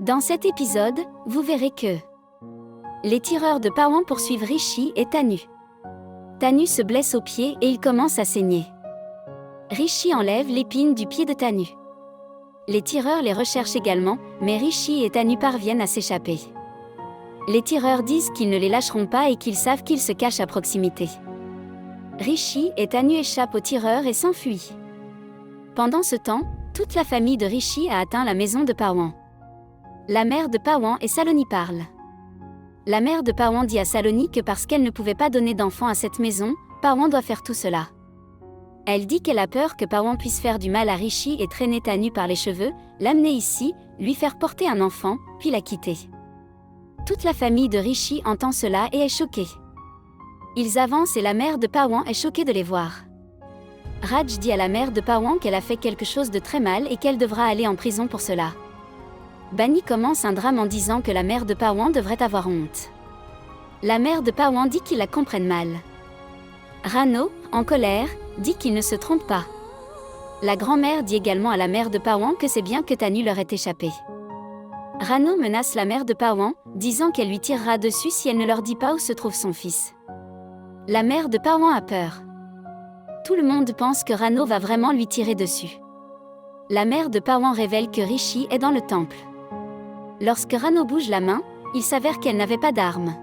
Dans cet épisode, vous verrez que les tireurs de Pawan poursuivent Rishi et Tanu. Tanu se blesse au pied et il commence à saigner. Rishi enlève l'épine du pied de Tanu. Les tireurs les recherchent également, mais Rishi et Tanu parviennent à s'échapper. Les tireurs disent qu'ils ne les lâcheront pas et qu'ils savent qu'ils se cachent à proximité. Rishi et Tanu échappent aux tireurs et s'enfuient. Pendant ce temps, toute la famille de Rishi a atteint la maison de Pawan. La mère de Pawan et Saloni parlent. La mère de Pawan dit à Saloni que parce qu'elle ne pouvait pas donner d'enfant à cette maison, Pawan doit faire tout cela. Elle dit qu'elle a peur que Pawan puisse faire du mal à Rishi et traîner Tanu par les cheveux, l'amener ici, lui faire porter un enfant, puis la quitter. Toute la famille de Rishi entend cela et est choquée. Ils avancent et la mère de Pawan est choquée de les voir. Raj dit à la mère de Pawan qu'elle a fait quelque chose de très mal et qu'elle devra aller en prison pour cela. Bani commence un drame en disant que la mère de Pawan devrait avoir honte. La mère de Pawan dit qu'ils la comprennent mal. Rano, en colère, dit qu'il ne se trompe pas. La grand-mère dit également à la mère de Pawan que c'est bien que Tanu leur ait échappé. Rano menace la mère de Pawan, disant qu'elle lui tirera dessus si elle ne leur dit pas où se trouve son fils. La mère de Pawan a peur. Tout le monde pense que Rano va vraiment lui tirer dessus. La mère de Pawan révèle que Rishi est dans le temple. Lorsque Rano bouge la main, il s'avère qu'elle n'avait pas d'arme.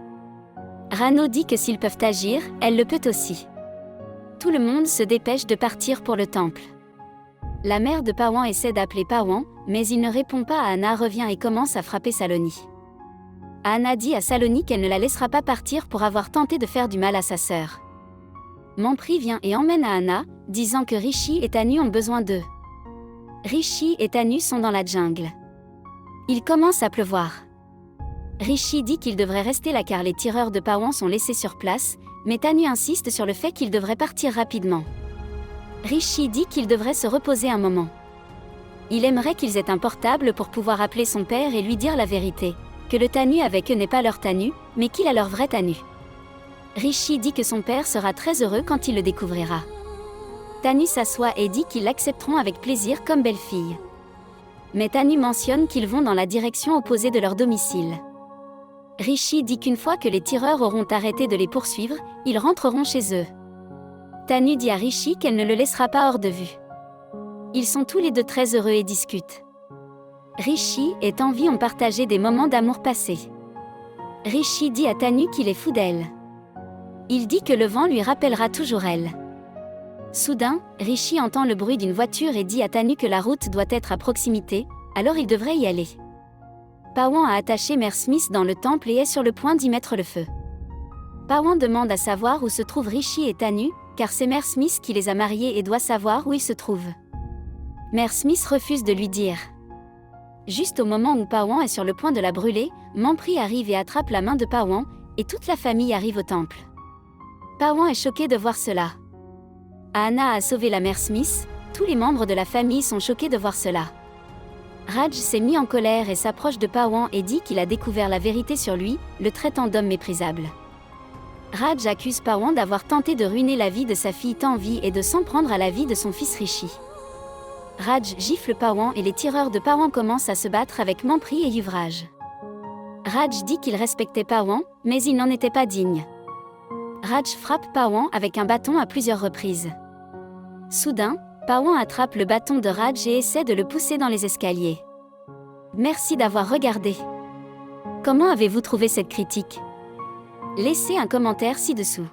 Rano dit que s'ils peuvent agir, elle le peut aussi. Tout le monde se dépêche de partir pour le temple. La mère de Pawan essaie d'appeler Pawan, mais il ne répond pas. Anna revient et commence à frapper Saloni. Anna dit à Saloni qu'elle ne la laissera pas partir pour avoir tenté de faire du mal à sa sœur. Mampri vient et emmène à Anna, disant que Rishi et Tanu ont besoin d'eux. Rishi et Tanu sont dans la jungle. Il commence à pleuvoir. Rishi dit qu'il devrait rester là car les tireurs de Pawan sont laissés sur place, mais Tanu insiste sur le fait qu'il devrait partir rapidement. Rishi dit qu'il devrait se reposer un moment. Il aimerait qu'ils aient un portable pour pouvoir appeler son père et lui dire la vérité, que le Tanu avec eux n'est pas leur Tanu, mais qu'il a leur vrai Tanu. Rishi dit que son père sera très heureux quand il le découvrira. Tanu s'assoit et dit qu'ils l'accepteront avec plaisir comme belle-fille. Mais Tanu mentionne qu'ils vont dans la direction opposée de leur domicile. Rishi dit qu'une fois que les tireurs auront arrêté de les poursuivre, ils rentreront chez eux. Tanu dit à Rishi qu'elle ne le laissera pas hors de vue. Ils sont tous les deux très heureux et discutent. Rishi et Tanvi ont partagé des moments d'amour passés. Rishi dit à Tanu qu'il est fou d'elle. Il dit que le vent lui rappellera toujours elle. Soudain, Rishi entend le bruit d'une voiture et dit à Tanu que la route doit être à proximité, alors il devrait y aller. Pawan a attaché Mère Smith dans le temple et est sur le point d'y mettre le feu. Pawan demande à savoir où se trouvent Rishi et Tanu, car c'est Mère Smith qui les a mariés et doit savoir où ils se trouvent. Mère Smith refuse de lui dire. Juste au moment où Pawan est sur le point de la brûler, Mampri arrive et attrape la main de Pawan, et toute la famille arrive au temple. Pawan est choqué de voir cela. Anna a sauvé la mère Smith, tous les membres de la famille sont choqués de voir cela. Raj s'est mis en colère et s'approche de Pawan et dit qu'il a découvert la vérité sur lui, le traitant d'homme méprisable. Raj accuse Pawan d'avoir tenté de ruiner la vie de sa fille Tanvi et de s'en prendre à la vie de son fils Rishi. Raj gifle Pawan et les tireurs de Pawan commencent à se battre avec Mampri et Yuvraj. Raj dit qu'il respectait Pawan, mais il n'en était pas digne. Raj frappe Pawan avec un bâton à plusieurs reprises. Soudain, Pawan attrape le bâton de Raj et essaie de le pousser dans les escaliers. Merci d'avoir regardé. Comment avez-vous trouvé cette critique ? Laissez un commentaire ci-dessous.